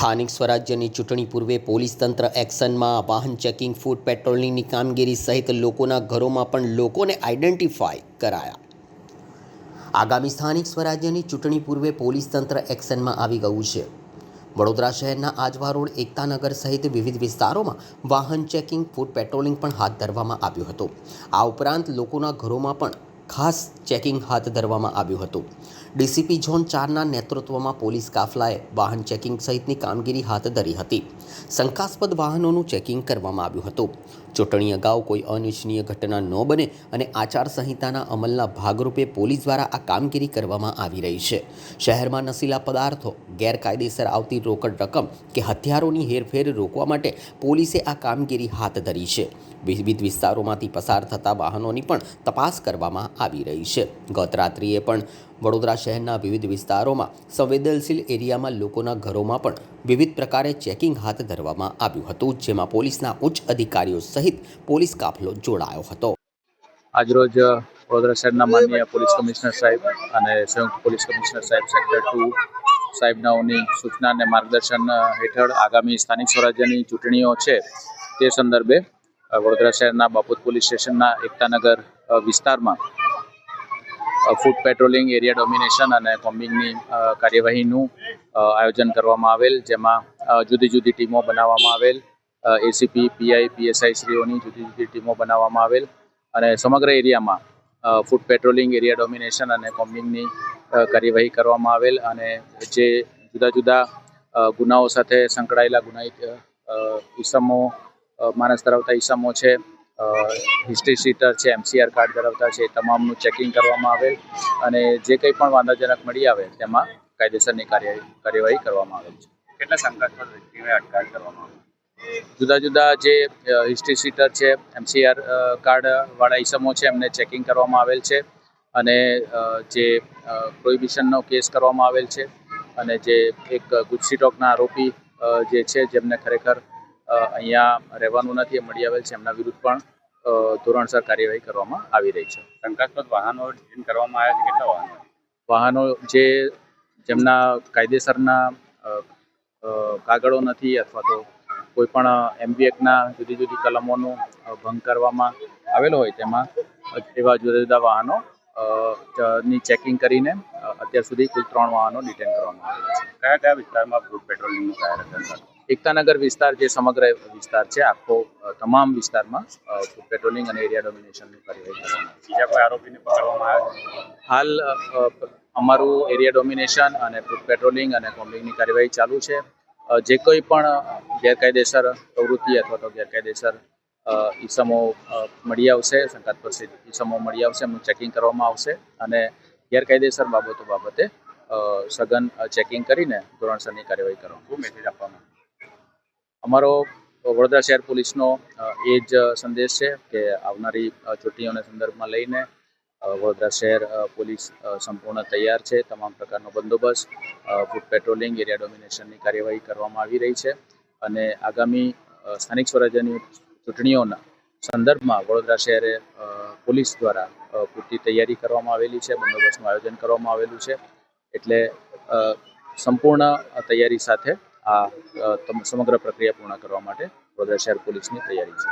સ્થાનિક સ્વરાજ્યની ચૂંટણી પૂર્વે પોલીસ તંત્ર એક્શનમાં વાહન ચેકિંગ, ફૂટ પેટ્રોલિંગની કામગીરી સહિત લોકોના ઘરોમાં પણ લોકોને આઈડેન્ટિફાય કરાયા. આગામી સ્થાનિક સ્વરાજ્યની ચૂંટણી પૂર્વે પોલીસ તંત્ર એક્શનમાં આવી ગયું છે. વડોદરા શહેરના આજવા રોડ, એકતાનગર સહિત વિવિધ વિસ્તારોમાં વાહન ચેકિંગ, ફૂટ પેટ્રોલિંગ પણ હાથ ધરવામાં આવ્યું હતું. આ ઉપરાંત લોકોના ઘરોમાં પણ ખાસ ચેકિંગ હાથ ધરવામાં આવ્યું હતું. ડીસીપી ઝોન 4ના નેતૃત્વમાં પોલીસ કાફલાએ વાહન ચેકિંગ સહિતની કામગીરી હાથ ધરી હતી. શંકાસ્પદ વાહનોનું ચેકિંગ કરવામાં આવ્યું હતું. ચૂંટણી અગાઉ કોઈ અનિચ્છનીય ઘટના ન બને અને આચારસંહિતાના અમલના ભાગરૂપે પોલીસ દ્વારા આ કામગીરી કરવામાં આવી રહી છે. શહેરમાં નશીલા પદાર્થો, ગેરકાયદેસર આવતી રોકડ રકમ કે હથિયારોની હેરફેર રોકવા માટે પોલીસે આ કામગીરી હાથ ધરી છે. વિવિધ વિસ્તારોમાંથી પસાર થતા વાહનોની પણ તપાસ કરવામાં આવી રહી છે. ગત રાત્રિએ પણ વડોદરા શહેરના વિવિધ વિસ્તારોમાં સંવેદનશીલ એરિયામાં લોકોના ઘરોમાં પણ વિવિધ પ્રકારે ચેકિંગ હાથ ધરવામાં આવ્યું હતું, જેમાં પોલીસના ઉચ્ચ અધિકારીઓ સહિત પોલીસ કાફલો જોડાયો હતો. આજરોજ વડોદરા શહેરના માનનીય પોલીસ કમિશનર સાહેબ અને સંયુક્ત પોલીસ કમિશનર સાહેબ સેક્ટર 2 સાહેબનાઓની સૂચના અને માર્ગદર્શન હેઠળ આગામી સ્થાનિક સ્વરાજ્યની ચૂંટણીઓ છે તે સંદર્ભે વડોદરા શહેરના બાપોદ પોલીસ સ્ટેશનના એકતાનગર વિસ્તારમાં ફૂટ પેટ્રોલિંગ, એરિયા ડોમિનેશન અને કોમ્બિંગની કાર્યવાહીનું આયોજન કરવામાં આવેલ, જેમાં જુદી જુદી ટીમો બનાવવામાં આવેલ. એસીપી, પીઆઈ, પીએસઆઈ શ્રીઓની જુદી જુદી ટીમો બનાવવામાં આવેલ અને સમગ્ર એરિયામાં ફૂટ પેટ્રોલિંગ, એરિયા ડોમિનેશન અને કોમ્બિંગની કાર્યવાહી કરવામાં આવેલ અને જે જુદા જુદા ગુનાઓ સાથે સંકળાયેલા ગુનાહિત ઈસમો, માનસ ધરાવતા ઈસમો છે, હિસ્ટ્રી શીટર છે, એમસીઆર કાર્ડ ધરાવતા છે, તમામનું ચેકિંગ કરવામાં આવેલ અને જે કંઈ પણ વાંધાજનક મળી આવે તેમાં કાયદેસરની કાર્યવાહી કરવામાં આવેલ છે. કેટલા શંકાસ્પદ વ્યક્તિઓને અટકાયત કરવામાં આવી? જુદા જુદા જે હિસ્ટ્રી શીટર છે, એમસીઆર કાર્ડવાળા ઈસમો છે, એમને ચેકિંગ કરવામાં આવેલ છે અને જે પ્રોહિબિશનનો કેસ કરવામાં આવેલ છે અને જે એક ગુજસી ટોકના આરોપી જે છે, જેમને ખરેખર અહીંયા રહેવાનું નથી, મળી આવેલ છે, એમના વિરુદ્ધ પણ ધોરણસર કાર્યવાહી કરવામાં આવી રહી છે. શંકાસ્પદ વાહનો ડિટેન કરવામાં આવ્યા છે. કેટલા વાહનો જેમના કાયદેસરના કાગળો નથી અથવા તો કોઈ પણ એમવી એક્ટના જુદી જુદી કલમોનું ભંગ કરવામાં આવેલો હોય તેમાં એવા જુદા જુદા વાહનો ની ચેકિંગ કરીને અત્યાર સુધી કુલ 3 વાહનો ડિટેન કરવામાં આવેલા છે. કયા કયા વિસ્તારમાં ફૂટ પેટ્રોલિંગનું કાર્ય? એકતાનગર વિસ્તાર જે સમગ્ર વિસ્તાર છે, આખો તમામ વિસ્તારમાં ફૂટ પેટ્રોલિંગ અને એરિયા ડોમિનેશનની કાર્યવાહી કરવામાં આવે છે. બીજા કોઈ આરોપીને પકડવામાં આવ્યા? હાલ અમારું એરિયા ડોમિનેશન અને ફૂટ પેટ્રોલિંગ અને કોમ્બિંગની કાર્યવાહી ચાલુ છે. જે કોઈ પણ ગેરકાયદેસર પ્રવૃત્તિ અથવા તો ગેરકાયદેસર ઈસમો મળી આવશે, શંકાસ્પદ ઈસમો મળી આવશે, એમનું ચેકિંગ કરવામાં આવશે અને ગેરકાયદેસર બાબતે સઘન ચેકિંગ કરીને ધોરણસરની કાર્યવાહી કરવામાં. શું મેસેજ આપવામાં? અમારો વડોદરા શહેર પોલીસનો એ જ સંદેશ છે કે આવનારી ચૂંટણીઓના સંદર્ભમાં લઈને વડોદરા શહેર પોલીસ સંપૂર્ણ તૈયાર છે. તમામ પ્રકારનો બંદોબસ્ત, ફૂટ પેટ્રોલિંગ, એરિયા ડોમિનેશનની કાર્યવાહી કરવામાં આવી રહી છે અને આગામી સ્થાનિક સ્વરાજ્યની ચૂંટણીઓના સંદર્ભમાં વડોદરા શહેરે પોલીસ દ્વારા પૂરતી તૈયારી કરવામાં આવેલી છે, બંદોબસ્તનું આયોજન કરવામાં આવેલું છે. એટલે સંપૂર્ણ તૈયારી સાથે આ સમગ્ર પ્રક્રિયા પૂર્ણ કરવા માટે વડોદરા શહેર પોલીસની તૈયારી છે.